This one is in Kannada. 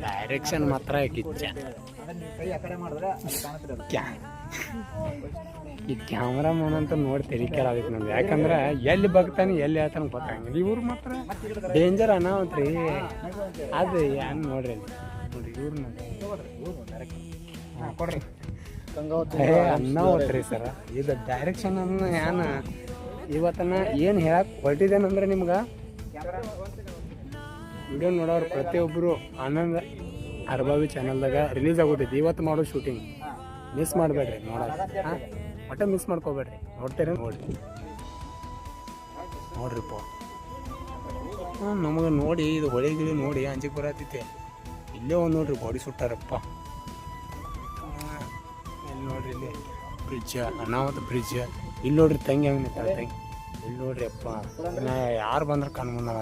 ಡೈರೆಕ್ಷನ್ ಮಾತ್ರ ಕಿಚ್ಚ. ಈ ಕ್ಯಾಮ್ರಾಮನ್ ಅಂತ ನೋಡಿ ತೆರಿಕೆಲಾಗೈತೆ ನಮ್ಗೆ. ಯಾಕಂದ್ರೆ ಎಲ್ಲಿ ಬಗ್ತಾನೆ ಎಲ್ಲಿ ಹೇಳ್ತಾನೆ ಗೊತ್ತಾಗಂಗಿಲ್ಲ. ಇವ್ರು ಮಾತ್ರ ಡೇಂಜರ್ ಅನಾವತ್ರಿ. ಅದು ಏನು ನೋಡ್ರಿ ನೋಡ್ರಿ ಇವ್ರನ್ನ ಕೊಡ್ರಿ ಅನ್ನಾವತ್ರಿ ಸರ. ಇದು ಡೈರೆಕ್ಷನ್ ಅನ್ನ ಏನು ಇವತ್ತನ ಏನು ಹೇಳಕ್ಕೆ ಹೊರಟಿದ್ದೇನಂದ್ರೆ ನಿಮ್ಗೆ ವಿಡಿಯೋ ನೋಡೋರು ಪ್ರತಿಯೊಬ್ಬರು ಆನಂದ್ ಅರ್ಬಾವಿ ಚಾನಲ್ದಾಗ ರಿಲೀಸ್ ಆಗೋದೈತಿ ಇವತ್ತು ಮಾಡೋ ಶೂಟಿಂಗ್. ಮಿಸ್ ಮಾಡಬೇಡ್ರಿ ನೋಡೋದು. ಹಾಂ ಒಟ್ಟೆ ಮಿಸ್ ಮಾಡ್ಕೋಬೇಡ್ರಿ. ನೋಡ್ತೀರಿ ನೋಡ್ರಿಪ್ಪ. ಹಾಂ ನಮಗೆ ನೋಡಿ ಇದು ಹೊಳಿ ಗಿಳಿ ನೋಡಿ ಅಂಜಿಗೆ ಬರತೈತಿ. ಇಲ್ಲೇ ಒಂದು ನೋಡ್ರಿ ಬಾಡಿ ಸುಟ್ಟಾರಪ್ಪ. ಇಲ್ಲಿ ನೋಡ್ರಿ ಇಲ್ಲಿ ಬ್ರಿಡ್ಜ್ ಅನಾವತ್ ಬ್ರಿಡ್ಜ್. ಇಲ್ಲಿ ನೋಡ್ರಿ ತಂಗಿ ಹಂಗೆ ನಿಂತಾಳೆ ತಂಗಿ. ಇಲ್ಲಿ ನೋಡ್ರಿ ಅಪ್ಪ ಯಾರು ಬಂದ್ರೆ ಕಣ್ಣು ಮುಂದೆ